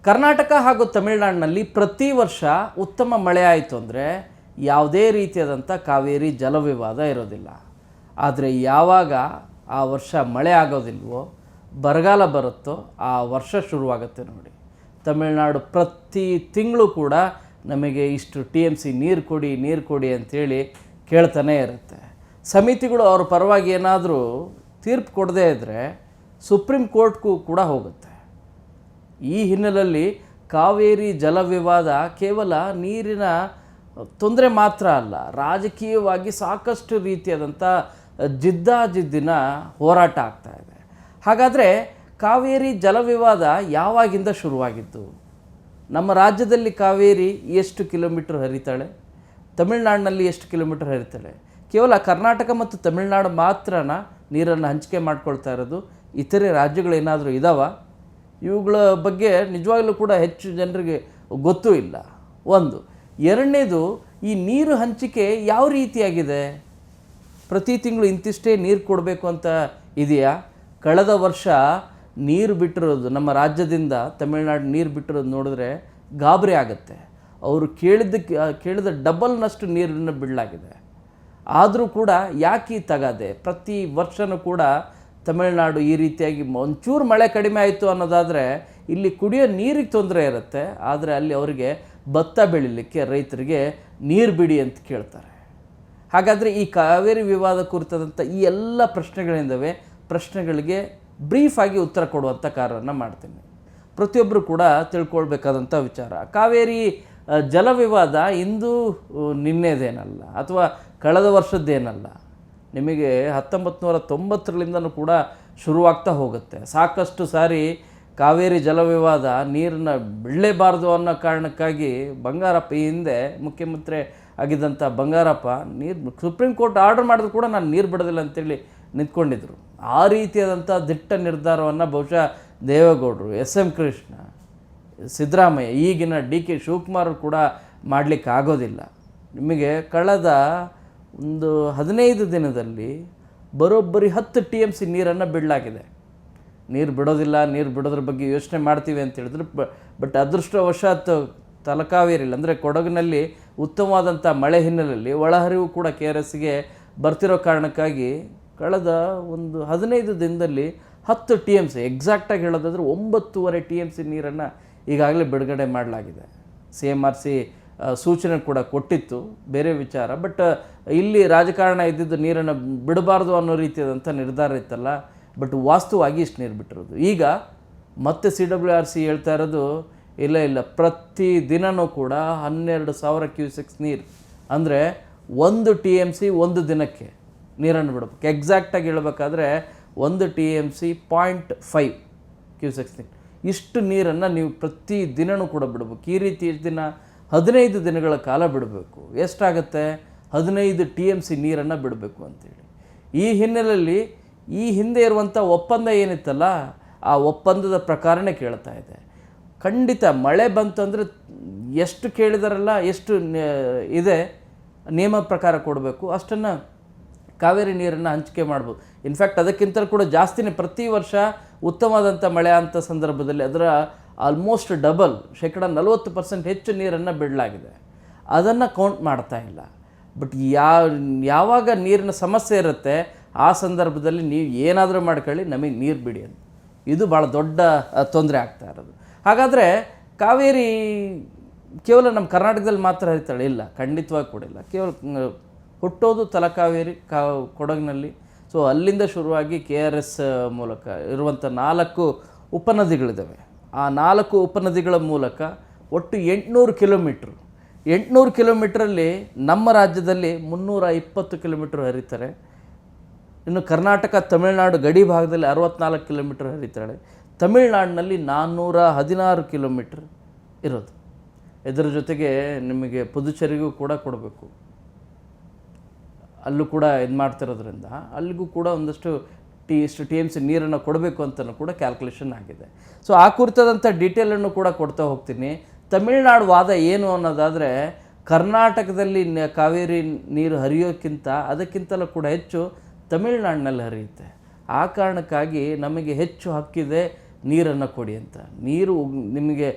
ಕರ್ನಾಟಕ ಹಾಗೂ ತಮಿಳುನಾಡಿನಲ್ಲಿ ಪ್ರತಿ ವರ್ಷ ಉತ್ತಮ ಮಳೆ ಆಯಿತು ಅಂದರೆ ಯಾವುದೇ ರೀತಿಯಾದಂಥ ಕಾವೇರಿ ಜಲವಿವಾದ ಇರೋದಿಲ್ಲ. ಆದರೆ ಯಾವಾಗ ಆ ವರ್ಷ ಮಳೆ ಆಗೋದಿಲ್ವೋ, ಬರಗಾಲ ಬರುತ್ತೋ, ಆ ವರ್ಷ ಶುರುವಾಗುತ್ತೆ ನೋಡಿ. ತಮಿಳುನಾಡು ಪ್ರತಿ ತಿಂಗಳು ಕೂಡ ನಮಗೆ ಇಷ್ಟು TMC ನೀರು ಕೊಡಿ ಅಂಥೇಳಿ ಕೇಳ್ತಾನೇ ಇರುತ್ತೆ. ಸಮಿತಿಗಳು ಅವ್ರ ಪರವಾಗಿ ಏನಾದರೂ ತೀರ್ಪು ಕೊಡದೇ ಇದ್ದರೆ ಸುಪ್ರೀಂ ಕೋರ್ಟ್ಗೂ ಕೂಡ ಹೋಗುತ್ತೆ. ಈ ಹಿನ್ನೆಲೆಯಲ್ಲಿ ಕಾವೇರಿ ಜಲವಿವಾದ ಕೇವಲ ನೀರಿನ ತೊಂದರೆ ಮಾತ್ರ ಅಲ್ಲ, ರಾಜಕೀಯವಾಗಿ ಸಾಕಷ್ಟು ರೀತಿಯಾದಂಥ ಜಿದ್ದಾಜಿದ್ದಿನ ಹೋರಾಟ ಆಗ್ತಾಯಿದೆ. ಹಾಗಾದರೆ ಕಾವೇರಿ ಜಲವಿವಾದ ಯಾವಾಗಿಂದ ಶುರುವಾಗಿದ್ದು? ನಮ್ಮ ರಾಜ್ಯದಲ್ಲಿ ಕಾವೇರಿ ಎಷ್ಟು ಕಿಲೋಮೀಟ್ರ್ ಹರಿತಾಳೆ? ತಮಿಳುನಾಡಿನಲ್ಲಿ ಎಷ್ಟು ಕಿಲೋಮೀಟ್ರ್ ಹರಿತಾಳೆ? ಕೇವಲ ಕರ್ನಾಟಕ ಮತ್ತು ತಮಿಳುನಾಡು ಮಾತ್ರನ ನೀರನ್ನು ಹಂಚಿಕೆ ಮಾಡ್ಕೊಳ್ತಾ ಇರೋದು? ಇತರೆ ರಾಜ್ಯಗಳೇನಾದರೂ ಇದ್ದಾವ? ಇವುಗಳ ಬಗ್ಗೆ ನಿಜವಾಗ್ಲೂ ಕೂಡ ಹೆಚ್ಚು ಜನರಿಗೆ ಗೊತ್ತೂ ಇಲ್ಲ. ಒಂದು. ಎರಡನೇದು, ಈ ನೀರು ಹಂಚಿಕೆ ಯಾವ ರೀತಿಯಾಗಿದೆ? ಪ್ರತಿ ತಿಂಗಳು ಇಂತಿಷ್ಟೇ ನೀರು ಕೊಡಬೇಕು ಅಂತ ಇದೆಯಾ? ಕಳೆದ ವರ್ಷ ನೀರು ಬಿಟ್ಟಿರೋದು, ನಮ್ಮ ರಾಜ್ಯದಿಂದ ತಮಿಳುನಾಡು ನೀರು ಬಿಟ್ಟಿರೋದು ನೋಡಿದ್ರೆ ಗಾಬರಿ ಆಗುತ್ತೆ. ಅವರು ಕೇಳಿದ ಡಬಲ್ನಷ್ಟು ನೀರನ್ನು ಬಿಡಲಾಗಿದೆ. ಆದರೂ ಕೂಡ ಯಾಕೆ ತಗದೆ? ಪ್ರತಿ ವರ್ಷವೂ ಕೂಡ ತಮಿಳುನಾಡು ಈ ರೀತಿಯಾಗಿ ಒಂಚೂರು ಮಳೆ ಕಡಿಮೆ ಆಯಿತು ಅನ್ನೋದಾದರೆ ಇಲ್ಲಿ ಕುಡಿಯೋ ನೀರಿಗೆ ತೊಂದರೆ ಇರುತ್ತೆ, ಆದರೆ ಅಲ್ಲಿ ಅವರಿಗೆ ಭತ್ತ ಬೆಳೀಲಿಕ್ಕೆ ರೈತರಿಗೆ ನೀರು ಬಿಡಿ ಅಂತ ಕೇಳ್ತಾರೆ. ಹಾಗಾದರೆ ಈ ಕಾವೇರಿ ವಿವಾದ ಕುರಿತಾದಂಥ ಈ ಎಲ್ಲ ಪ್ರಶ್ನೆಗಳಿಂದವೆ ಪ್ರಶ್ನೆಗಳಿಗೆ ಬ್ರೀಫಾಗಿ ಉತ್ತರ ಕೊಡುವಂಥ ಕಾರ್ಯವನ್ನು ಮಾಡ್ತೀನಿ. ಪ್ರತಿಯೊಬ್ಬರು ಕೂಡ ತಿಳ್ಕೊಳ್ಬೇಕಾದಂಥ ವಿಚಾರ. ಕಾವೇರಿ ಜಲವಿವಾದ ಇಂದು ನಿನ್ನೆದೇನಲ್ಲ, ಅಥವಾ ಕಳೆದ ವರ್ಷದ್ದೇನಲ್ಲ. ನಿಮಗೆ 1990ರಿಂದನೂ ಕೂಡ ಶುರುವಾಗ್ತಾ ಹೋಗುತ್ತೆ. ಸಾಕಷ್ಟು ಸಾರಿ ಕಾವೇರಿ ಜಲವಿವಾದ ನೀರನ್ನು ಬಿಡಲೇಬಾರ್ದು ಅನ್ನೋ ಕಾರಣಕ್ಕಾಗಿ ಬಂಗಾರಪ್ಪ, ಈ ಹಿಂದೆ ಮುಖ್ಯಮಂತ್ರಿ ಆಗಿದ್ದಂಥ ಬಂಗಾರಪ್ಪ ಸುಪ್ರೀಂ ಕೋರ್ಟ್ ಆರ್ಡರ್ ಮಾಡಿದ್ರು ಕೂಡ ನಾನು ನೀರು ಬಿಡೋದಿಲ್ಲ ಅಂತೇಳಿ ನಿಂತ್ಕೊಂಡಿದ್ರು. ಆ ರೀತಿಯಾದಂಥ ದಿಟ್ಟ ನಿರ್ಧಾರವನ್ನು ಬಹುಶಃ ದೇವೇಗೌಡರು, SM ಕೃಷ್ಣ, ಸಿದ್ದರಾಮಯ್ಯ, ಈಗಿನ DK ಶಿವಕುಮಾರ್ ಕೂಡ ಮಾಡಲಿಕ್ಕೆ ಆಗೋದಿಲ್ಲ. ನಿಮಗೆ ಕಳೆದ ಒಂದು 15 ದಿನದಲ್ಲಿ ಬರೋಬ್ಬರಿ 10 TMC ನೀರನ್ನು ಬಿಡಲಾಗಿದೆ. ನೀರು ಬಿಡೋದ್ರ ಬಗ್ಗೆ ಯೋಚನೆ ಮಾಡ್ತೀವಿ ಅಂತ ಹೇಳಿದ್ರು. ಬಟ್ ಅದೃಷ್ಟವಶಾತ್ ತಲಕಾವೇರಿಯಲ್ಲಿ ಅಂದರೆ ಕೊಡಗಿನಲ್ಲಿ ಉತ್ತಮವಾದಂಥ ಮಳೆ ಹಿನ್ನೆಲೆಯಲ್ಲಿ ಒಳಹರಿವು ಕೂಡ KRSಗೆ ಬರ್ತಿರೋ ಕಾರಣಕ್ಕಾಗಿ ಕಳೆದ ಒಂದು 15 ದಿನದಲ್ಲಿ 10 TMC, ಎಕ್ಸಾಕ್ಟಾಗಿ ಹೇಳೋದಾದರೆ 9.5 TMC ನೀರನ್ನು ಈಗಾಗಲೇ ಬಿಡುಗಡೆ ಮಾಡಲಾಗಿದೆ. CMRC ಸೂಚನೆ ಕೂಡ ಕೊಟ್ಟಿತ್ತು, ಬೇರೆ ವಿಚಾರ. ಬಟ್ ಇಲ್ಲಿ ರಾಜಕಾರಣ ಇದ್ದಿದ್ದು ನೀರನ್ನು ಬಿಡಬಾರ್ದು ಅನ್ನೋ ರೀತಿಯಾದಂಥ ನಿರ್ಧಾರ ಇತ್ತಲ್ಲ. ಬಟ್ ವಾಸ್ತವವಾಗಿ ಇಷ್ಟು ನೀರು ಬಿಟ್ಟಿರೋದು. ಈಗ ಮತ್ತೆ CWRC ಹೇಳ್ತಾ ಇರೋದು ಇಲ್ಲ, ಪ್ರತಿ ದಿನವೂ ಕೂಡ 12,000 ಕ್ಯೂಸೆಕ್ಸ್ ನೀರು, ಅಂದರೆ 1 TMC ಒಂದು ದಿನಕ್ಕೆ ನೀರನ್ನು ಬಿಡಬೇಕು. ಎಕ್ಸಾಕ್ಟಾಗಿ ಹೇಳಬೇಕಾದ್ರೆ 1 TMC 0.5 ಕ್ಯೂಸೆಕ್ಸ್ ನೀರು. ಇಷ್ಟು ನೀರನ್ನು ನೀವು ಪ್ರತಿ ದಿನವೂ ಕೂಡ ಬಿಡಬೇಕು. ಈ ರೀತಿ ಎಷ್ಟು ದಿನ? 15 ದಿನಗಳ ಕಾಲ ಬಿಡಬೇಕು. ಎಷ್ಟಾಗುತ್ತೆ? 15 TMC ನೀರನ್ನು ಬಿಡಬೇಕು ಅಂತೇಳಿ. ಈ ಹಿನ್ನೆಲೆಯಲ್ಲಿ ಈ ಹಿಂದೆ ಇರುವಂಥ ಒಪ್ಪಂದ ಏನಿತ್ತಲ್ಲ, ಆ ಒಪ್ಪಂದದ ಪ್ರಕಾರನೇ ಕೇಳ್ತಾ ಇದೆ. ಖಂಡಿತ ಮಳೆ ಬಂತು ಅಂದರೆ ಎಷ್ಟು ಕೇಳಿದಾರಲ್ಲ, ಎಷ್ಟು ಇದೆ ನಿಯಮ ಪ್ರಕಾರ ಕೊಡಬೇಕು, ಅಷ್ಟನ್ನು ಕಾವೇರಿ ನೀರನ್ನು ಹಂಚಿಕೆ ಮಾಡ್ಬೋದು. ಇನ್ಫ್ಯಾಕ್ಟ್ ಅದಕ್ಕಿಂತಲೂ ಕೂಡ ಜಾಸ್ತಿನೇ. ಪ್ರತಿ ವರ್ಷ ಉತ್ತಮವಾದಂಥ ಮಳೆ ಅಂಥ ಸಂದರ್ಭದಲ್ಲಿ ಅದರ ಆಲ್ಮೋಸ್ಟ್ ಡಬಲ್, 40% ಹೆಚ್ಚು ನೀರನ್ನು ಬಿಡಲಾಗಿದೆ. ಅದನ್ನು ಕೌಂಟ್ ಮಾಡ್ತಾ ಇಲ್ಲ. ಬಟ್ ಯಾವಾಗ ನೀರಿನ ಸಮಸ್ಯೆ ಇರುತ್ತೆ ಆ ಸಂದರ್ಭದಲ್ಲಿ ನೀವು ಏನಾದರೂ ಮಾಡ್ಕೊಳ್ಳಿ, ನಮಗೆ ನೀರು ಬಿಡಿ ಅಂತ. ಇದು ಭಾಳ ದೊಡ್ಡ ತೊಂದರೆ ಆಗ್ತಾ ಇರೋದು. ಹಾಗಾದರೆ ಕಾವೇರಿ ಕೇವಲ ನಮ್ಮ ಕರ್ನಾಟಕದಲ್ಲಿ ಮಾತ್ರ ಹರಿತಾಳೆ? ಇಲ್ಲ, ಖಂಡಿತವಾಗಿ ಕೂಡ ಇಲ್ಲ. ಕೇವಲ ಹುಟ್ಟೋದು ತಲಕಾವೇರಿ ಕೊಡಗಿನಲ್ಲಿ. ಸೊ ಅಲ್ಲಿಂದ ಶುರುವಾಗಿ KRS ಮೂಲಕ ಇರುವಂಥ 4 ಉಪನದಿಗಳಿದ್ದಾವೆ. ಆ 4 ಉಪನದಿಗಳ ಮೂಲಕ ಒಟ್ಟು 800 ಕಿಲೋಮೀಟ್ರು. 800 ಕಿಲೋಮೀಟ್ರಲ್ಲಿ ನಮ್ಮ ರಾಜ್ಯದಲ್ಲಿ 320 ಕಿಲೋಮೀಟ್ರ್ ಹರಿತಾರೆ. ಇನ್ನು ಕರ್ನಾಟಕ ತಮಿಳುನಾಡು ಗಡಿ ಭಾಗದಲ್ಲಿ 64 ಕಿಲೋಮೀಟ್ರ್ ಹರಿತಾಳೆ. ತಮಿಳುನಾಡಿನಲ್ಲಿ 416 ಕಿಲೋಮೀಟ್ರ್ ಇರೋದು. ಇದರ ಜೊತೆಗೆ ನಿಮಗೆ ಪುದುಚೇರಿಗೂ ಕೂಡ ಕೊಡಬೇಕು. ಅಲ್ಲೂ ಕೂಡ ಇದು ಮಾಡ್ತಿರೋದ್ರಿಂದ ಅಲ್ಲಿಗೂ ಕೂಡ ಒಂದಷ್ಟು TMC ನೀರನ್ನು ಕೊಡಬೇಕು ಅಂತಲೂ ಕೂಡ ಕ್ಯಾಲ್ಕುಲೇಷನ್ ಆಗಿದೆ. ಸೊ ಆ ಕುರಿತಾದಂಥ ಡೀಟೇಲನ್ನು ಕೂಡ ಕೊಡ್ತಾ ಹೋಗ್ತೀನಿ. ತಮಿಳುನಾಡು ವಾದ ಏನು ಅನ್ನೋದಾದರೆ, ಕರ್ನಾಟಕದಲ್ಲಿ ಕಾವೇರಿ ನೀರು ಹರಿಯೋಕ್ಕಿಂತ ಅದಕ್ಕಿಂತಲೂ ಕೂಡ ಹೆಚ್ಚು ತಮಿಳುನಾಡಿನಲ್ಲಿ ಹರಿಯುತ್ತೆ. ಆ ಕಾರಣಕ್ಕಾಗಿ ನಮಗೆ ಹೆಚ್ಚು ಹಕ್ಕಿದೆ ನೀರನ್ನು ಕೊಡಿ ಅಂತ. ನೀರು ನಿಮಗೆ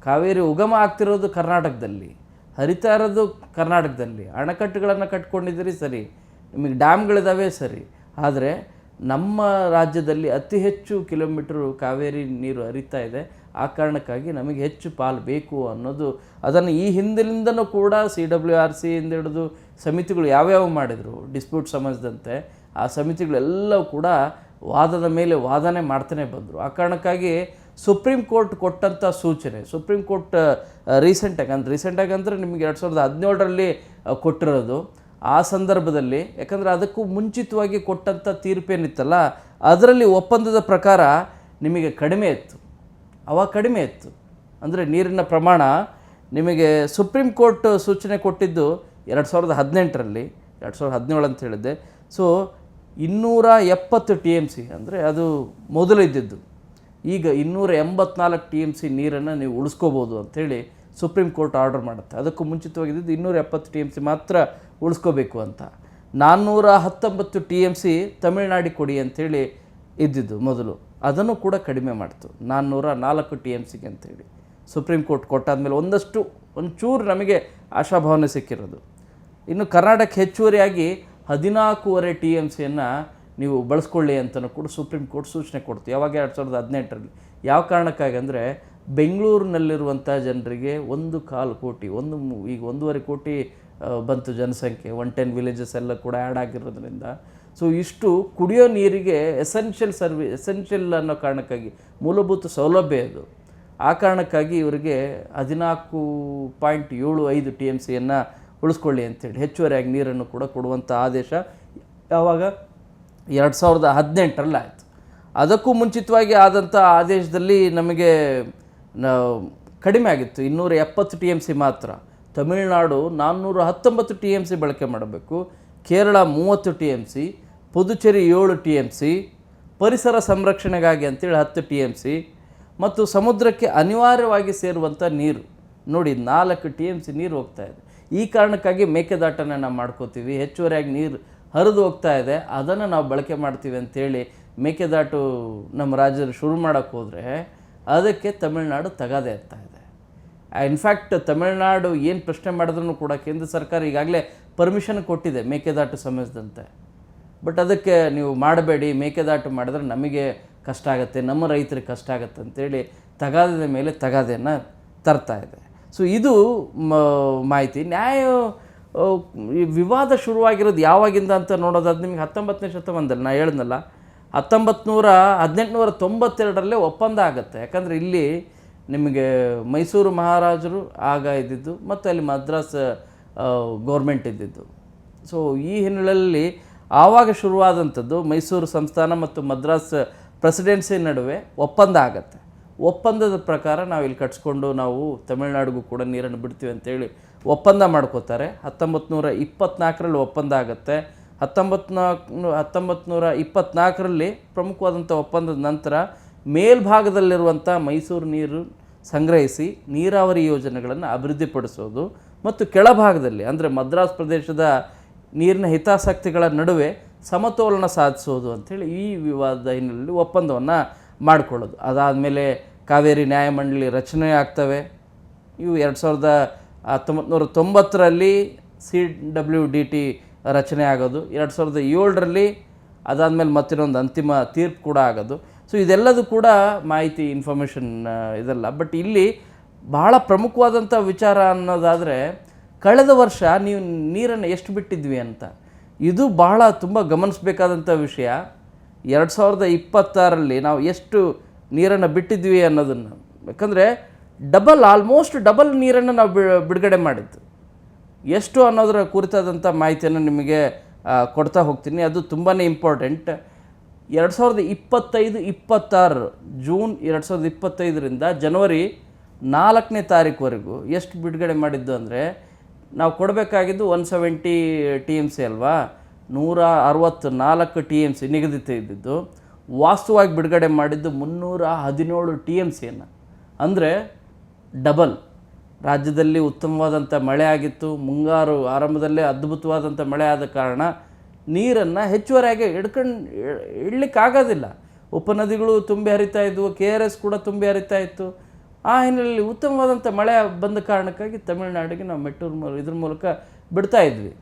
ಕಾವೇರಿ ಉಗಮ ಆಗ್ತಿರೋದು ಕರ್ನಾಟಕದಲ್ಲಿ, ಹರಿತಾ ಇರೋದು ಕರ್ನಾಟಕದಲ್ಲಿ. ಅಣೆಕಟ್ಟುಗಳನ್ನು ಕಟ್ಕೊಂಡಿದ್ದೀರಿ ಸರಿ, ನಿಮಗೆ ಡ್ಯಾಮ್ಗಳಿದ್ದಾವೆ ಸರಿ, ಆದರೆ ನಮ್ಮ ರಾಜ್ಯದಲ್ಲಿ ಅತಿ ಹೆಚ್ಚು ಕಿಲೋಮೀಟ್ರು ಕಾವೇರಿ ನೀರು ಹರಿತಾ ಇದೆ. ಆ ಕಾರಣಕ್ಕಾಗಿ ನಮಗೆ ಹೆಚ್ಚು ಪಾಲು ಬೇಕು ಅನ್ನೋದು, ಅದನ್ನು ಈ ಹಿಂದಿನಿಂದನೂ ಕೂಡ CWRC ಇಂದ ಹಿಡಿದು ಸಮಿತಿಗಳು ಯಾವ್ಯಾವ ಮಾಡಿದರು ಡಿಸ್ಪ್ಯೂಟ್ ಸಂಬಂಧಿಸಿದಂತೆ, ಆ ಸಮಿತಿಗಳೆಲ್ಲವೂ ಕೂಡ ವಾದದ ಮೇಲೆ ವಾದನೆ ಮಾಡ್ತಾನೆ ಬಂದರು. ಆ ಕಾರಣಕ್ಕಾಗಿ ಸುಪ್ರೀಂ ಕೋರ್ಟ್ ಕೊಟ್ಟಂಥ ಸೂಚನೆ, ಸುಪ್ರೀಂ ಕೋರ್ಟ್ ರೀಸೆಂಟಾಗಿ ಅಂದರೆ ನಿಮಗೆ 2017ರಲ್ಲಿ ಕೊಟ್ಟಿರೋದು. ಆ ಸಂದರ್ಭದಲ್ಲಿ ಯಾಕಂದರೆ ಅದಕ್ಕೂ ಮುಂಚಿತವಾಗಿ ಕೊಟ್ಟಂಥ ತೀರ್ಪೇನಿತ್ತಲ್ಲ, ಅದರಲ್ಲಿ ಒಪ್ಪಂದದ ಪ್ರಕಾರ ನಿಮಗೆ ಕಡಿಮೆ ಇತ್ತು, ಅವಾಗ ಕಡಿಮೆ ಇತ್ತು. ಅಂದರೆ ನೀರಿನ ಪ್ರಮಾಣ ನಿಮಗೆ ಸುಪ್ರೀಂ ಕೋರ್ಟ್ ಸೂಚನೆ ಕೊಟ್ಟಿದ್ದು 2018ರಲ್ಲಿ, 2017 ಅಂತ ಹೇಳಿದ್ದೆ. ಸೊ 270 TMC ಅಂದರೆ ಅದು ಮೊದಲು ಇದ್ದಿದ್ದು. ಈಗ 284 TMC ನೀರನ್ನು ನೀವು ಉಳಿಸ್ಕೋಬೋದು ಅಂಥೇಳಿ ಸುಪ್ರೀಂ ಕೋರ್ಟ್ ಆರ್ಡರ್ ಮಾಡುತ್ತೆ. ಅದಕ್ಕೂ ಮುಂಚಿತವಾಗಿದ್ದು 270 TMC ಮಾತ್ರ ಉಳಿಸ್ಕೋಬೇಕು ಅಂತ. 419 TMC ತಮಿಳ್ನಾಡಿಗೆ ಕೊಡಿ ಅಂಥೇಳಿ ಇದ್ದಿದ್ದು ಮೊದಲು, ಅದನ್ನು ಕೂಡ ಕಡಿಮೆ ಮಾಡ್ತು 404 TMCಗೆ ಅಂಥೇಳಿ ಸುಪ್ರೀಂ ಕೋರ್ಟ್ ಕೊಟ್ಟಾದಮೇಲೆ ಒಂಚೂರು ನಮಗೆ ಆಶಾಭಾವನೆ ಸಿಕ್ಕಿರೋದು. ಇನ್ನು ಕರ್ನಾಟಕ ಹೆಚ್ಚುವರಿಯಾಗಿ 14.5 TMCಯನ್ನು ನೀವು ಬಳಸ್ಕೊಳ್ಳಿ ಅಂತಲೂ ಕೂಡ ಸುಪ್ರೀಂ ಕೋರ್ಟ್ ಸೂಚನೆ ಕೊಡ್ತು. ಯಾವಾಗ 2018ರಲ್ಲಿ. ಯಾವ ಕಾರಣಕ್ಕಾಗಿ ಅಂದರೆ ಬೆಂಗಳೂರಿನಲ್ಲಿರುವಂಥ ಜನರಿಗೆ 1.25 ಕೋಟಿ, ಈಗ 1.5 ಕೋಟಿ ಬಂತು ಜನಸಂಖ್ಯೆ, 110 ವಿಲೇಜಸ್ ಎಲ್ಲ ಕೂಡ ಆ್ಯಡ್ ಆಗಿರೋದ್ರಿಂದ. ಸೊ ಇಷ್ಟು ಕುಡಿಯೋ ನೀರಿಗೆ ಎಸೆನ್ಷಿಯಲ್ ಅನ್ನೋ ಕಾರಣಕ್ಕಾಗಿ, ಮೂಲಭೂತ ಸೌಲಭ್ಯ ಇದು. ಆ ಕಾರಣಕ್ಕಾಗಿ ಇವರಿಗೆ 14.75 TMCಯನ್ನು ಉಳಿಸ್ಕೊಳ್ಳಿ ಅಂಥೇಳಿ ಹೆಚ್ಚುವರಿಯಾಗಿ ನೀರನ್ನು ಕೂಡ ಕೊಡುವಂಥ ಆದೇಶ ಯಾವಾಗ 2018ರಲ್ಲಿ ಆಯಿತು. ಅದಕ್ಕೂ ಮುಂಚಿತವಾಗಿ ಆದಂಥ ಆದೇಶದಲ್ಲಿ ನಮಗೆ ಕಡಿಮೆ ಆಗಿತ್ತು, 270 TMC ಮಾತ್ರ. ತಮಿಳುನಾಡು 419 TMC ಬಳಕೆ ಮಾಡಬೇಕು, ಕೇರಳ 30 TMC, ಪುದುಚೇರಿ 7 TMC, ಪರಿಸರ ಸಂರಕ್ಷಣೆಗಾಗಿ ಅಂತೇಳಿ 10 TMC, ಮತ್ತು ಸಮುದ್ರಕ್ಕೆ ಅನಿವಾರ್ಯವಾಗಿ ಸೇರುವಂಥ ನೀರು ನೋಡಿ 4 TMC ನೀರು ಹೋಗ್ತಾ ಇದೆ. ಈ ಕಾರಣಕ್ಕಾಗಿ ಮೇಕೆದಾಟನ್ನು ನಾವು ಮಾಡ್ಕೋತೀವಿ, ಹೆಚ್ಚುವರಿಯಾಗಿ ನೀರು ಹರಿದು ಹೋಗ್ತಾ ಇದೆ, ಅದನ್ನು ನಾವು ಬಳಕೆ ಮಾಡ್ತೀವಿ ಅಂಥೇಳಿ ಮೇಕೆದಾಟು ನಮ್ಮ ರಾಜ್ಯದಲ್ಲಿ ಶುರು ಮಾಡೋಕ್ಕೆ ಹೋದರೆ ಅದಕ್ಕೆ ತಮಿಳುನಾಡು ತಗಾದೆ ಇರ್ತಾ ಇದೆ. ಇನ್ಫ್ಯಾಕ್ಟ್ ತಮಿಳುನಾಡು ಏನು ಪ್ರಶ್ನೆ ಮಾಡಿದ್ರೂ ಕೂಡ ಕೇಂದ್ರ ಸರ್ಕಾರ ಈಗಾಗಲೇ ಪರ್ಮಿಷನ್ ಕೊಟ್ಟಿದೆ ಮೇಕೆದಾಟು ಸಂಬಂಧಿಸಿದಂತೆ. ಬಟ್ ಅದಕ್ಕೆ ನೀವು ಮಾಡಬೇಡಿ, ಮೇಕೆದಾಟು ಮಾಡಿದ್ರೆ ನಮಗೆ ಕಷ್ಟ ಆಗುತ್ತೆ, ನಮ್ಮ ರೈತರಿಗೆ ಕಷ್ಟ ಆಗುತ್ತೆ ಅಂತೇಳಿ ತಗಾದದ ಮೇಲೆ ತಗಾದೆಯನ್ನು ತರ್ತಾ ಇದೆ. ಸೊ ಇದು ಮಾಹಿತಿ. ಈ ವಿವಾದ ಶುರುವಾಗಿರೋದು ಯಾವಾಗಿಂದ ಅಂತ ನೋಡೋದಾದ್ರೆ ನಿಮಗೆ 19ನೇ ಶತಮಾನದಲ್ಲಿ ನಾನು ಹೇಳಿದ್ನಲ್ಲ, 1892ರಲ್ಲೇ ಒಪ್ಪಂದ ಆಗುತ್ತೆ. ಯಾಕಂದರೆ ಇಲ್ಲಿ ನಿಮಗೆ ಮೈಸೂರು ಮಹಾರಾಜರು ಆಗ ಇದ್ದಿದ್ದು ಮತ್ತು ಅಲ್ಲಿ ಮದ್ರಾಸ್ ಗೌರ್ಮೆಂಟ್ ಇದ್ದಿದ್ದು. ಸೊ ಈ ಹಿನ್ನೆಲೆಯಲ್ಲಿ ಆವಾಗ ಶುರುವಾದಂಥದ್ದು ಮೈಸೂರು ಸಂಸ್ಥಾನ ಮತ್ತು ಮದ್ರಾಸ್ ಪ್ರೆಸಿಡೆನ್ಸಿ ನಡುವೆ ಒಪ್ಪಂದ ಆಗುತ್ತೆ. ಒಪ್ಪಂದದ ಪ್ರಕಾರ ನಾವು ಇಲ್ಲಿ ಕಟ್ಸ್ಕೊಂಡು ನಾವು ತಮಿಳುನಾಡಿಗೂ ಕೂಡ ನೀರನ್ನು ಬಿಡ್ತೀವಿ ಅಂತೇಳಿ ಒಪ್ಪಂದ ಮಾಡ್ಕೋತಾರೆ. 1924ರಲ್ಲಿ ಒಪ್ಪಂದ ಆಗುತ್ತೆ. 1924ರಲ್ಲಿ ಪ್ರಮುಖವಾದಂಥ ಒಪ್ಪಂದದ ನಂತರ ಮೇಲ್ಭಾಗದಲ್ಲಿರುವಂಥ ಮೈಸೂರು ನೀರು ಸಂಗ್ರಹಿಸಿ ನೀರಾವರಿ ಯೋಜನೆಗಳನ್ನು ಅಭಿವೃದ್ಧಿಪಡಿಸೋದು ಮತ್ತು ಕೆಳಭಾಗದಲ್ಲಿ ಅಂದರೆ ಮದ್ರಾಸ್ ಪ್ರದೇಶದ ನೀರಿನ ಹಿತಾಸಕ್ತಿಗಳ ನಡುವೆ ಸಮತೋಲನ ಸಾಧಿಸೋದು ಅಂಥೇಳಿ ಈ ವಿವಾದದ ಹಿನ್ನೆಲೆಯಲ್ಲಿ ಒಪ್ಪಂದವನ್ನು ಮಾಡಿಕೊಳ್ಳೋದು. ಅದಾದಮೇಲೆ ಕಾವೇರಿ ನ್ಯಾಯಮಂಡಳಿ ರಚನೆ ಆಗ್ತವೆ. ಇವು 1990ರಲ್ಲಿ CWDT ರಚನೆ ಆಗೋದು, 2007ರಲ್ಲಿ ಅದಾದಮೇಲೆ ಮತ್ತಿನ್ನೊಂದು ಅಂತಿಮ ತೀರ್ಪು ಕೂಡ ಆಗೋದು. ಸೊ ಇದೆಲ್ಲದೂ ಕೂಡ ಮಾಹಿತಿ ಇನ್ಫಾರ್ಮೇಷನ್ ಇದೆಲ್ಲ. ಬಟ್ ಇಲ್ಲಿ ಬಹಳ ಪ್ರಮುಖವಾದಂಥ ವಿಚಾರ ಅನ್ನೋದಾದರೆ ಕಳೆದ ವರ್ಷ ನೀವು ನೀರನ್ನು ಎಷ್ಟು ಬಿಟ್ಟಿದ್ವಿ ಅಂತ, ಇದು ಬಹಳ ತುಂಬ ಗಮನಿಸಬೇಕಾದಂಥ ವಿಷಯ. 2026ರಲ್ಲಿ ನಾವು ಎಷ್ಟು ನೀರನ್ನು ಬಿಟ್ಟಿದ್ವಿ ಅನ್ನೋದನ್ನು, ಯಾಕಂದರೆ ಆಲ್ಮೋಸ್ಟ್ ಡಬಲ್ ನೀರನ್ನು ನಾವು ಬಿಡುಗಡೆ ಮಾಡಿದ್ದು. ಎಷ್ಟು ಅನ್ನೋದರ ಕುರಿತಾದಂಥ ಮಾಹಿತಿಯನ್ನು ನಿಮಗೆ ಕೊಡ್ತಾ ಹೋಗ್ತೀನಿ, ಅದು ತುಂಬಾ ಇಂಪಾರ್ಟೆಂಟ್. 2025-26 ಜೂನ್ 2025ರಿಂದ ಜನವರಿ 4ನೇ ತಾರೀಕುವರೆಗೂ ಎಷ್ಟು ಬಿಡುಗಡೆ ಮಾಡಿದ್ದು ಅಂದರೆ, ನಾವು ಕೊಡಬೇಕಾಗಿದ್ದು 170 TMC ಅಲ್ವಾ, 164 TMC ನಿಗದಿತ ಇದ್ದಿದ್ದು. ವಾಸ್ತವವಾಗಿ ಬಿಡುಗಡೆ ಮಾಡಿದ್ದು 317 TMCಯನ್ನು, ಅಂದರೆ ಡಬಲ್. ರಾಜ್ಯದಲ್ಲಿ ಉತ್ತಮವಾದಂಥ ಮಳೆ ಆಗಿತ್ತು, ಮುಂಗಾರು ಆರಂಭದಲ್ಲೇ ಅದ್ಭುತವಾದಂಥ ಮಳೆ ಆದ ಕಾರಣ ನೀರನ್ನು ಹೆಚ್ಚುವರಿಯಾಗಿ ಇಡಲಿಕ್ಕಾಗೋದಿಲ್ಲ. ಉಪನದಿಗಳು ತುಂಬಿ ಹರಿತಾ ಇದ್ವು, KRS ಕೂಡ ತುಂಬಿ ಹರಿತಾ ಇತ್ತು. ಆ ಹಿನ್ನೆಲೆಯಲ್ಲಿ ಉತ್ತಮವಾದಂಥ ಮಳೆ ಬಂದ ಕಾರಣಕ್ಕಾಗಿ ತಮಿಳುನಾಡಿಗೆ ನಾವು ಮೆಟ್ಟೂರು ಇದ್ರ ಮೂಲಕ ಬಿಡ್ತಾ ಇದ್ವಿ.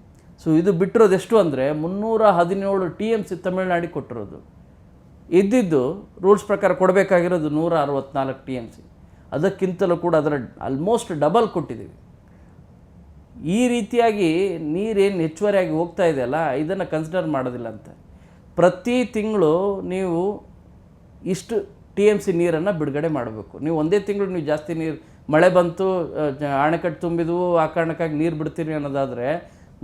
ಸೊ ಇದು ಬಿಟ್ಟಿರೋದು ಎಷ್ಟು ಅಂದರೆ 317 TMC ತಮಿಳುನಾಡಿಗೆ ಕೊಟ್ಟಿರೋದು. ಇದ್ದಿದ್ದು ರೂಲ್ಸ್ ಪ್ರಕಾರ ಕೊಡಬೇಕಾಗಿರೋದು 164 TMC. ಅದಕ್ಕಿಂತಲೂ ಕೂಡ ಅದರ ಆಲ್ಮೋಸ್ಟ್ ಡಬಲ್ ಕೊಟ್ಟಿದ್ದೀವಿ. ಈ ರೀತಿಯಾಗಿ ನೀರೇನು ಹೆಚ್ಚುವರಿಯಾಗಿ ಹೋಗ್ತಾ ಇದೆಯಲ್ಲ, ಇದನ್ನು ಕನ್ಸಿಡರ್ ಮಾಡೋದಿಲ್ಲ ಅಂತ. ಪ್ರತಿ ತಿಂಗಳು ನೀವು ಇಷ್ಟು TMC ನೀರನ್ನು ಬಿಡುಗಡೆ ಮಾಡಬೇಕು. ನೀವು ಒಂದೇ ತಿಂಗಳು ನೀವು ಜಾಸ್ತಿ ನೀರು ಮಳೆ ಬಂತು, ಅಣೆಕಟ್ಟು ತುಂಬಿದ್ವು, ಆ ಕಾರಣಕ್ಕಾಗಿ ನೀರು ಬಿಡ್ತೀರಿ ಅನ್ನೋದಾದರೆ,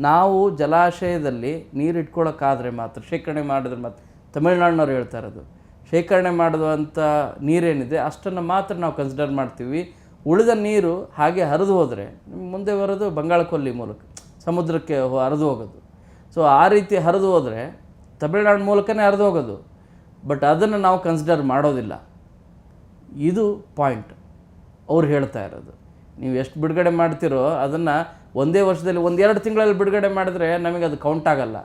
ನಾವು ಜಲಾಶಯದಲ್ಲಿ ನೀರು ಇಟ್ಕೊಳ್ಳೋಕ್ಕಾದರೆ ಮಾತ್ರ, ಶೇಖರಣೆ ಮಾಡಿದ್ರೆ ಮಾತ್ರ, ತಮಿಳ್ನಾಡಿನವ್ರು ಹೇಳ್ತಾ ಇರೋದು, ಶೇಖರಣೆ ಮಾಡುವಂಥ ನೀರೇನಿದೆ ಅಷ್ಟನ್ನು ಮಾತ್ರ ನಾವು ಕನ್ಸಿಡರ್ ಮಾಡ್ತೀವಿ. ಉಳಿದ ನೀರು ಹಾಗೆ ಹರಿದು ಹೋದರೆ ಮುಂದೆ ಬರೋದು ಬಂಗಾಳ ಕೊಲ್ಲಿ ಮೂಲಕ ಸಮುದ್ರಕ್ಕೆ ಹರಿದು ಹೋಗೋದು. ಸೊ ಆ ರೀತಿ ಹರಿದು ಹೋದರೆ ತಮಿಳ್ನಾಡು ಮೂಲಕನೇ ಹರಿದು ಹೋಗೋದು. ಬಟ್ ಅದನ್ನು ನಾವು ಕನ್ಸಿಡರ್ ಮಾಡೋದಿಲ್ಲ. ಇದು ಪಾಯಿಂಟ್ ಅವ್ರು ಹೇಳ್ತಾ ಇರೋದು. ನೀವು ಎಷ್ಟು ಬಿಡುಗಡೆ ಮಾಡ್ತಿರೋ ಅದನ್ನು ಒಂದೇ ವರ್ಷದಲ್ಲಿ 1-2 ತಿಂಗಳಲ್ಲಿ ಬಿಡುಗಡೆ ಮಾಡಿದ್ರೆ ನಮಗೆ ಅದು ಕೌಂಟ್ ಆಗಲ್ಲ.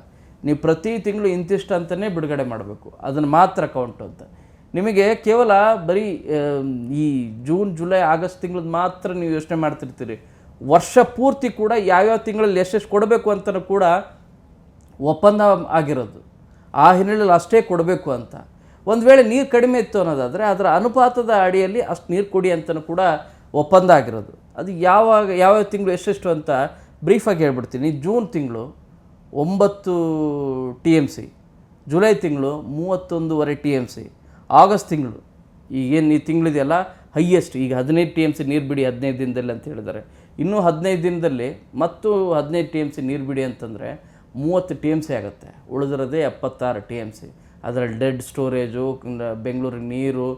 ನೀವು ಪ್ರತಿ ತಿಂಗಳು ಇಂತಿಷ್ಟು ಅಂತಲೇ ಬಿಡುಗಡೆ ಮಾಡಬೇಕು, ಅದನ್ನು ಮಾತ್ರ ಕೌಂಟು ಅಂತ. ನಿಮಗೆ ಕೇವಲ ಬರೀ ಈ ಜೂನ್, ಜುಲೈ, ಆಗಸ್ಟ್ ತಿಂಗಳದ್ದು ಮಾತ್ರ ನೀವು ಯೋಚನೆ ಮಾಡ್ತಿರ್ತೀರಿ. ವರ್ಷ ಪೂರ್ತಿ ಕೂಡ ಯಾವ್ಯಾವ ತಿಂಗಳಲ್ಲಿ ಎಷ್ಟೆಷ್ಟು ಕೊಡಬೇಕು ಅಂತಲೂ ಕೂಡ ಒಪ್ಪಂದ ಆಗಿರೋದು. ಆ ಹಿನ್ನೆಲೆಯಲ್ಲಿ ಅಷ್ಟೇ ಕೊಡಬೇಕು ಅಂತ. ಒಂದು ವೇಳೆ ನೀರು ಕಡಿಮೆ ಇತ್ತು ಅನ್ನೋದಾದರೆ ಅದರ ಅನುಪಾತದ ಅಡಿಯಲ್ಲಿ ಅಷ್ಟು ನೀರು ಕೊಡಿ ಅಂತಲೂ ಕೂಡ ಒಪ್ಪಂದ ಆಗಿರೋದು. ಅದು ಯಾವ್ಯಾವ ತಿಂಗಳು ಎಷ್ಟೆಷ್ಟು ಅಂತ ಬ್ರೀಫಾಗಿ ಹೇಳ್ಬಿಡ್ತೀನಿ. ಜೂನ್ ತಿಂಗಳು 9 TMC, ಜುಲೈ ತಿಂಗಳು 31.5 TMC, ಆಗಸ್ಟ್ ತಿಂಗಳು ಈಗೇನು ಈ ತಿಂಗಳಿದೆಯಲ್ಲ ಹೈಯೆಸ್ಟ್, ಈಗ 15 TMC ನೀರು ಬಿಡಿ 15 ದಿನದಲ್ಲಿ ಅಂತ ಹೇಳಿದ್ದಾರೆ. ಇನ್ನೂ 15 ದಿನದಲ್ಲಿ ಮತ್ತು 15 TMC ನೀರು ಬಿಡಿ ಅಂತಂದರೆ 30 TMC ಆಗುತ್ತೆ. ಉಳಿದಿರೋದೇ 76 TMC. ಅದರಲ್ಲಿ ಡೆಡ್ ಸ್ಟೋರೇಜು, ಬೆಂಗಳೂರಿಗೆ ನೀರು,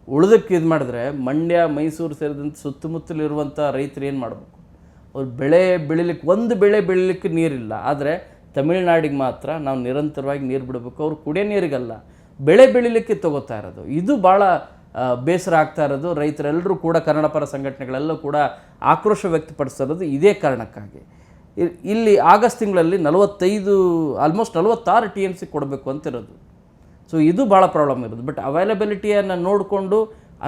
ಉಳಿದಕ್ಕೆ ಇದು ಮಾಡಿದ್ರೆ ಮಂಡ್ಯ, ಮೈಸೂರು ಸೇರಿದಂತೆ ಸುತ್ತಮುತ್ತಲಿರುವಂಥ ರೈತರು ಏನು ಮಾಡಬೇಕು? ಅವ್ರು ಬೆಳೆ ಬೆಳಿಲಿಕ್ಕೆ, ಒಂದು ಬೆಳೆ ಬೆಳಿಲಿಕ್ಕೆ ನೀರಿಲ್ಲ. ಆದರೆ ತಮಿಳ್ನಾಡಿಗೆ ಮಾತ್ರ ನಾವು ನಿರಂತರವಾಗಿ ನೀರು ಬಿಡಬೇಕು. ಅವ್ರು ಕುಡಿಯೋ ನೀರಿಗಲ್ಲ, ಬೆಳೆ ಬೆಳಿಲಿಕ್ಕೆ ತೊಗೋತಾ ಇರೋದು. ಇದು ಭಾಳ ಬೇಸರ ಆಗ್ತಾ ಇರೋದು. ರೈತರೆಲ್ಲರೂ ಕೂಡ, ಕನ್ನಡ ಪರ ಸಂಘಟನೆಗಳೆಲ್ಲೂ ಕೂಡ ಆಕ್ರೋಶ ವ್ಯಕ್ತಪಡಿಸಿರೋದು ಇದೇ ಕಾರಣಕ್ಕಾಗಿ. ಇಲ್ಲಿ ಆಗಸ್ಟ್ ತಿಂಗಳಲ್ಲಿ 45, ಆಲ್ಮೋಸ್ಟ್ 46 TMC ಕೊಡಬೇಕು ಅಂತಿರೋದು. ಸೊ ಇದು ಭಾಳ ಪ್ರಾಬ್ಲಮ್ ಇರೋದು. ಬಟ್ ಅವೈಲಬಿಲಿಟಿಯನ್ನು ನೋಡಿಕೊಂಡು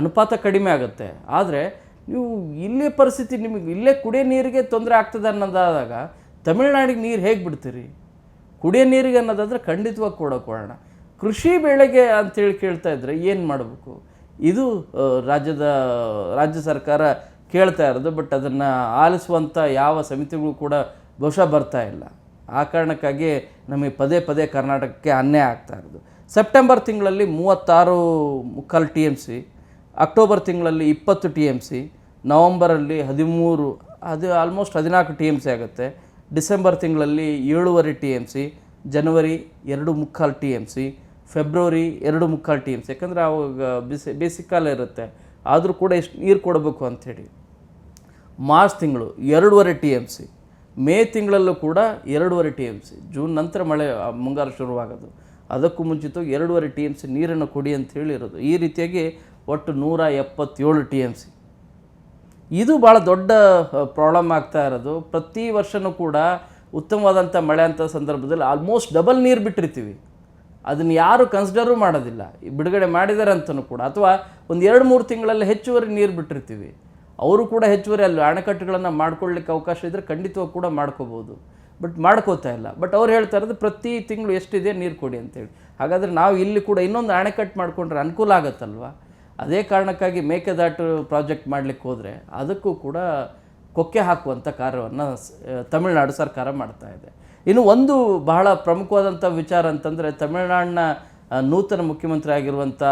ಅನುಪಾತ ಕಡಿಮೆ ಆಗುತ್ತೆ. ಆದರೆ ನೀವು ಇಲ್ಲೇ ಪರಿಸ್ಥಿತಿ, ನಿಮಗೆ ಇಲ್ಲೇ ಕುಡಿಯೋ ನೀರಿಗೆ ತೊಂದರೆ ಆಗ್ತದೆ ಅನ್ನೋದಾದಾಗ ತಮಿಳ್ನಾಡಿಗೆ ನೀರು ಹೇಗೆ ಬಿಡ್ತೀರಿ? ಕುಡಿಯೋ ನೀರಿಗೆ ಅನ್ನೋದಾದರೆ ಖಂಡಿತವಾಗಿ ಕೊಡೋಣ. ಕೃಷಿ ಬೆಳೆಗೆ ಅಂಥೇಳಿ ಕೇಳ್ತಾ ಇದ್ದರೆ ಏನು ಮಾಡಬೇಕು? ಇದು ರಾಜ್ಯ ಸರ್ಕಾರ ಕೇಳ್ತಾ ಇರೋದು. ಬಟ್ ಅದನ್ನು ಆಲಿಸುವಂಥ ಯಾವ ಸಮಿತಿಗಳು ಕೂಡ ಬಹುಶಃ ಬರ್ತಾ ಇಲ್ಲ. ಆ ಕಾರಣಕ್ಕಾಗಿ ನಮಗೆ ಪದೇ ಪದೇ ಕರ್ನಾಟಕಕ್ಕೆ ಅನ್ಯಾಯ ಆಗ್ತಾ ಇರೋದು. ಸೆಪ್ಟೆಂಬರ್ ತಿಂಗಳಲ್ಲಿ 36.25 TMC, ಅಕ್ಟೋಬರ್ ತಿಂಗಳಲ್ಲಿ 20 TMC, ನವಂಬರಲ್ಲಿ 13, ಅದು ಆಲ್ಮೋಸ್ಟ್ 14 TMC ಆಗುತ್ತೆ. ಡಿಸೆಂಬರ್ ತಿಂಗಳಲ್ಲಿ 7.5 TMC, ಜನವರಿ 2.25 TMC, ಫೆಬ್ರವರಿ 2.25 TMC. ಯಾಕಂದರೆ ಅವಾಗ ಬೇಸಿಕ್ ಕಾಲ ಇರುತ್ತೆ, ಆದರೂ ಕೂಡ ಎಷ್ಟು ನೀರು ಕೊಡಬೇಕು ಅಂಥೇಳಿ. ಮಾರ್ಚ್ ತಿಂಗಳು 2.5 TMC, ಮೇ ತಿಂಗಳಲ್ಲೂ ಕೂಡ 2.5 TMC. ಜೂನ್ ನಂತರ ಮಳೆ ಮುಂಗಾರು ಶುರುವಾಗೋದು, ಅದಕ್ಕೂ ಮುಂಚಿತವಾಗಿ 2.5 TMC ನೀರನ್ನು ಕೊಡಿ ಅಂತ ಹೇಳಿರೋದು. ಈ ರೀತಿಯಾಗಿ ಒಟ್ಟು 177 TMC. ಇದು ಭಾಳ ದೊಡ್ಡ ಪ್ರಾಬ್ಲಮ್ ಆಗ್ತಾ ಇರೋದು. ಪ್ರತಿ ವರ್ಷವೂ ಕೂಡ ಉತ್ತಮವಾದಂಥ ಮಳೆ ಅಂಥ ಸಂದರ್ಭದಲ್ಲಿ ಆಲ್ಮೋಸ್ಟ್ ಡಬಲ್ ನೀರು ಬಿಟ್ಟಿರ್ತೀವಿ. ಅದನ್ನು ಯಾರು ಕನ್ಸಿಡರೂ ಮಾಡೋದಿಲ್ಲ. ಬಿಡುಗಡೆ ಮಾಡಿದ್ದಾರೆ ಅಂತಲೂ ಕೂಡ, ಅಥವಾ ಒಂದು 2-3 ತಿಂಗಳಲ್ಲಿ ಹೆಚ್ಚುವರಿ ನೀರು ಬಿಟ್ಟಿರ್ತೀವಿ. ಅವರು ಕೂಡ ಹೆಚ್ಚುವರಿ ಅಲ್ಲಿ ಅಣೆಕಟ್ಟುಗಳನ್ನು ಮಾಡ್ಕೊಳ್ಳಿಕ್ಕೆ ಅವಕಾಶ ಇದ್ದರೆ ಖಂಡಿತವಾಗಿ ಕೂಡ ಮಾಡ್ಕೋಬೋದು. ಬಟ್ ಮಾಡ್ಕೋತಾ ಇಲ್ಲ. ಬಟ್ ಅವ್ರು ಹೇಳ್ತಾ ಇರೋದು ಪ್ರತಿ ತಿಂಗಳು ಎಷ್ಟಿದೆ ನೀರು ಕೊಡಿ ಅಂತೇಳಿ. ಹಾಗಾದರೆ ನಾವು ಇಲ್ಲಿ ಕೂಡ ಇನ್ನೊಂದು ಅಣೆಕಟ್ಟು ಮಾಡಿಕೊಂಡ್ರೆ ಅನುಕೂಲ ಆಗುತ್ತಲ್ವ? ಅದೇ ಕಾರಣಕ್ಕಾಗಿ ಮೇಕೆದಾಟು ಪ್ರಾಜೆಕ್ಟ್ ಮಾಡಲಿಕ್ಕೆ ಹೋದರೆ ಅದಕ್ಕೂ ಕೂಡ ಕೊಕ್ಕೆ ಹಾಕುವಂಥ ಕಾರ್ಯವನ್ನು ತಮಿಳುನಾಡು ಸರ್ಕಾರ ಮಾಡ್ತಾ ಇದೆ. ಇನ್ನು ಒಂದು ಬಹಳ ಪ್ರಮುಖವಾದಂಥ ವಿಚಾರ ಅಂತಂದರೆ, ತಮಿಳುನಾಡಿನ ನೂತನ ಮುಖ್ಯಮಂತ್ರಿ ಆಗಿರುವಂಥ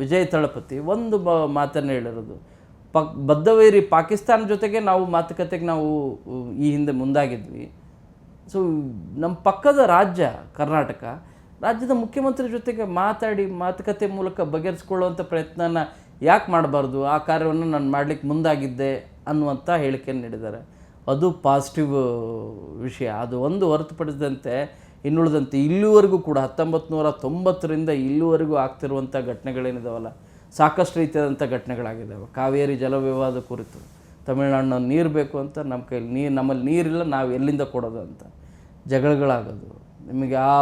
ವಿಜಯ್ ತಳಪತಿ ಒಂದು ಮಾತನ್ನು ಹೇಳಿರೋದು, ಬದ್ಧವೈರಿ ಪಾಕಿಸ್ತಾನ ಜೊತೆಗೆ ನಾವು ಮಾತುಕತೆಗೆ ನಾವು ಈ ಹಿಂದೆ ಮುಂದಾಗಿದ್ವಿ. ಸೊ ನಮ್ಮ ಪಕ್ಕದ ರಾಜ್ಯ ಕರ್ನಾಟಕ, ರಾಜ್ಯದ ಮುಖ್ಯಮಂತ್ರಿ ಜೊತೆಗೆ ಮಾತುಕತೆ ಮೂಲಕ ಬಗೆಹರಿಸ್ಕೊಳ್ಳುವಂಥ ಪ್ರಯತ್ನನ ಯಾಕೆ ಮಾಡಬಾರ್ದು? ಆ ಕಾರ್ಯವನ್ನು ನಾನು ಮಾಡಲಿಕ್ಕೆ ಮುಂದಾಗಿದ್ದೆ ಅನ್ನುವಂಥ ಹೇಳಿಕೆಯನ್ನು ನೀಡಿದ್ದಾರೆ. ಅದು ಪಾಸಿಟಿವ್ ವಿಷಯ. ಅದು ಒಂದು ಹೊರತುಪಡಿಸಿದಂತೆ ಇನ್ನುಳಿದಂತೆ ಇಲ್ಲಿವರೆಗೂ ಕೂಡ 1990ರಿಂದ ಇಲ್ಲಿವರೆಗೂ ಆಗ್ತಿರುವಂಥ ಘಟನೆಗಳೇನಿದಾವಲ್ಲ, ಸಾಕಷ್ಟು ರೀತಿಯಾದಂಥ ಘಟನೆಗಳಾಗಿದ್ದಾವೆ. ಕಾವೇರಿ ಜಲವಿವಾದ ಕುರಿತು ತಮಿಳ್ನಾಡಿನ ನೀರು ಬೇಕು ಅಂತ, ನಮ್ಮ ಕೈಲಿ ನಮ್ಮಲ್ಲಿ ನೀರಿಲ್ಲ, ನಾವು ಎಲ್ಲಿಂದ ಕೊಡೋದು ಅಂತ ಜಗಳಗಳಾಗೋದು. ನಿಮಗೆ ಆ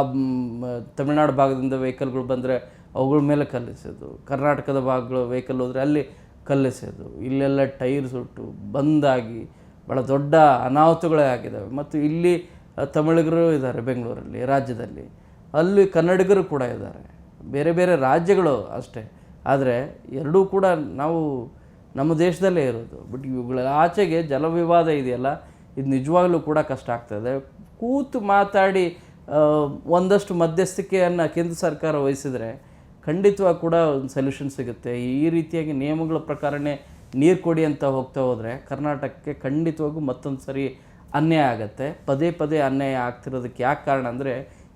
ತಮಿಳ್ನಾಡು ಭಾಗದಿಂದ ವೆಹಿಕಲ್ಗಳು ಬಂದರೆ ಅವುಗಳ ಮೇಲೆ ಕಲಿಸೋದು, ಕರ್ನಾಟಕದ ಭಾಗಗಳು ವೆಹಿಕಲ್ ಹೋದರೆ ಅಲ್ಲಿ ಕಲ್ಲೆಸೆದು ಇಲ್ಲೆಲ್ಲ ಟೈರ್ ಸುಟ್ಟು ಬಂದಾಗಿ ಭಾಳ ದೊಡ್ಡ ಅನಾಹುತಗಳೇ ಆಗಿದ್ದಾವೆ. ಮತ್ತು ಇಲ್ಲಿ ತಮಿಳಿಗರು ಇದ್ದಾರೆ ಬೆಂಗಳೂರಲ್ಲಿ, ರಾಜ್ಯದಲ್ಲಿ, ಅಲ್ಲಿ ಕನ್ನಡಿಗರು ಕೂಡ ಇದ್ದಾರೆ, ಬೇರೆ ಬೇರೆ ರಾಜ್ಯಗಳು ಅಷ್ಟೇ. ಆದರೆ ಎರಡೂ ಕೂಡ ನಾವು ನಮ್ಮ ದೇಶದಲ್ಲೇ ಇರೋದು. ಬಟ್ ಇವುಗಳ ಆಚೆಗೆ ಜಲವಿವಾದ ಇದೆಯಲ್ಲ, ಇದು ನಿಜವಾಗ್ಲೂ ಕೂಡ ಕಷ್ಟ ಆಗ್ತದೆ. ಕೂತು ಮಾತಾಡಿ ಒಂದಷ್ಟು ಮಧ್ಯಸ್ಥಿಕೆಯನ್ನು ಕೇಂದ್ರ ಸರ್ಕಾರ ವಹಿಸಿದರೆ ಖಂಡಿತವಾಗಿ ಕೂಡ ಒಂದು ಸೊಲ್ಯೂಷನ್ ಸಿಗುತ್ತೆ. ಈ ರೀತಿಯಾಗಿ ನಿಯಮಗಳ ಪ್ರಕಾರನೇ ನೀರು ಕೊಡಿ ಅಂತ ಹೋಗ್ತಾ ಹೋದರೆ ಕರ್ನಾಟಕಕ್ಕೆ ಖಂಡಿತವಾಗೂ ಮತ್ತೊಂದು ಸರಿ ಅನ್ಯಾಯ ಆಗುತ್ತೆ. ಪದೇ ಪದೇ ಅನ್ಯಾಯ ಆಗ್ತಿರೋದಕ್ಕೆ ಯಾಕೆ ಕಾರಣ ಅಂದರೆ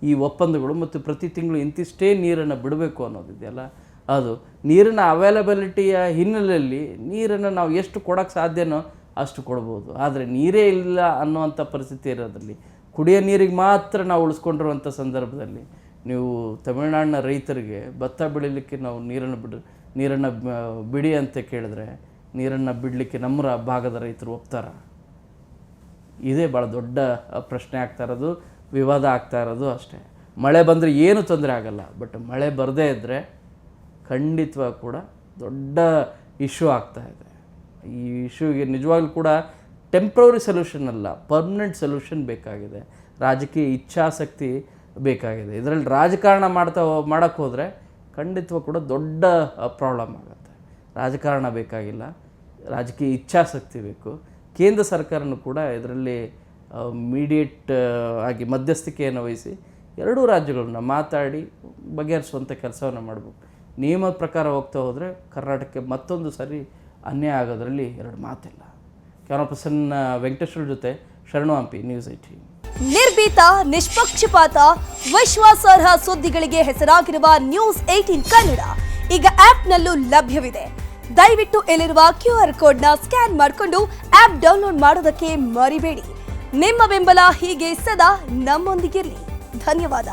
ಈ ಒಪ್ಪಂದಗಳು ಮತ್ತು ಪ್ರತಿ ತಿಂಗಳು ಇಂತಿಷ್ಟೇ ನೀರನ್ನು ಬಿಡಬೇಕು ಅನ್ನೋದಿದೆಯಲ್ಲ, ಅದು ನೀರಿನ ಅವೈಲಬಿಲಿಟಿಯ ಹಿನ್ನೆಲೆಯಲ್ಲಿ ನೀರನ್ನು ನಾವು ಎಷ್ಟು ಕೊಡೋಕ್ಕೆ ಸಾಧ್ಯನೋ ಅಷ್ಟು ಕೊಡ್ಬೋದು. ಆದರೆ ನೀರೇ ಇಲ್ಲ ಅನ್ನುವಂಥ ಪರಿಸ್ಥಿತಿ ಇರೋದ್ರಲ್ಲಿ ಕುಡಿಯೋ ನೀರಿಗೆ ಮಾತ್ರ ನಾವು ಉಳಿಸ್ಕೊಂಡಿರುವಂಥ ಸಂದರ್ಭದಲ್ಲಿ ನೀವು ತಮಿಳುನಾಡಿನ ರೈತರಿಗೆ ಭತ್ತ ಬೆಳೀಲಿಕ್ಕೆ ನಾವು ನೀರನ್ನು ಬಿಡಿ ಅಂತ ಕೇಳಿದ್ರೆ ನೀರನ್ನು ಬಿಡಲಿಕ್ಕೆ ನಮ್ಮ ಭಾಗದ ರೈತರು ಒಪ್ತಾರ? ಇದೇ ಭಾಳ ದೊಡ್ಡ ಪ್ರಶ್ನೆ ಆಗ್ತಾ ಇರೋದು, ವಿವಾದ ಆಗ್ತಾ ಇರೋದು ಅಷ್ಟೇ. ಮಳೆ ಬಂದರೆ ಏನು ತೊಂದರೆ ಆಗಲ್ಲ, ಬಟ್ ಮಳೆ ಬರದೇ ಇದ್ದರೆ ಖಂಡಿತವಾಗಿ ಕೂಡ ದೊಡ್ಡ ಇಶ್ಯೂ ಆಗ್ತಾಯಿದೆ. ಈ ಇಶ್ಯೂಗೆ ನಿಜವಾಗ್ಲೂ ಕೂಡ ಟೆಂಪ್ರವರಿ ಸೊಲ್ಯೂಷನ್ ಅಲ್ಲ, ಪರ್ಮನೆಂಟ್ ಸೊಲ್ಯೂಷನ್ ಬೇಕಾಗಿದೆ. ರಾಜಕೀಯ ಇಚ್ಛಾಸಕ್ತಿ ಬೇಕಾಗಿದೆ. ಇದರಲ್ಲಿ ರಾಜಕಾರಣ ಮಾಡೋಕ್ಕೆ ಹೋದರೆ ಖಂಡಿತವಾಗಿ ಕೂಡ ದೊಡ್ಡ ಪ್ರಾಬ್ಲಮ್ ಆಗುತ್ತೆ. ರಾಜಕಾರಣ ಬೇಕಾಗಿಲ್ಲ, ರಾಜಕೀಯ ಇಚ್ಛಾಸಕ್ತಿ ಬೇಕು. ಕೇಂದ್ರ ಸರ್ಕಾರನೂ ಕೂಡ ಇದರಲ್ಲಿ ಮೀಡಿಯೇಟ್ ಆಗಿ ಮಧ್ಯಸ್ಥಿಕೆಯನ್ನು ವಹಿಸಿ ಎರಡೂ ರಾಜ್ಯಗಳನ್ನ ಮಾತಾಡಿ ಬಗೆಹರಿಸುವಂಥ ಕೆಲಸವನ್ನು ಮಾಡಬೇಕು. ನಿಯಮದ ಪ್ರಕಾರ ಹೋಗ್ತಾ ಹೋದರೆ ಕರ್ನಾಟಕಕ್ಕೆ ಮತ್ತೊಂದು ಸರಿ ಅನ್ಯಾಯ ಆಗೋದ್ರಲ್ಲಿ ಎರಡು ಮಾತಿಲ್ಲ. ಕ್ಯಾಮರಾ ಪರ್ಸನ್ ವೆಂಕಟೇಶ್ವರ ಜೊತೆ ಶರಣು ಹಂಪಿ, ನ್ಯೂಸ್ 18. ನಿರ್ಭೀತ, ನಿಷ್ಪಕ್ಷಪಾತ, ವಿಶ್ವಾಸಾರ್ಹ ಸುದ್ದಿಗಳಿಗೆ ಹೆಸರಾಗಿರುವ ನ್ಯೂಸ್ 18 ಕನ್ನಡ ಈಗ ಆಪ್ನಲ್ಲೂ ಲಭ್ಯವಿದೆ. ದಯವಿಟ್ಟು ಇಲ್ಲಿರುವ QR ಕೋಡ್ನ ಸ್ಕ್ಯಾನ್ ಮಾಡಿಕೊಂಡು ಆಪ್ ಡೌನ್ಲೋಡ್ ಮಾಡೋದಕ್ಕೆ ಮರಿಬೇಡಿ. ನಿಮ್ಮ ಬೆಂಬಲ ಹೀಗೆ ಸದಾ ನಮ್ಮೊಂದಿಗಿರಲಿ. ಧನ್ಯವಾದ.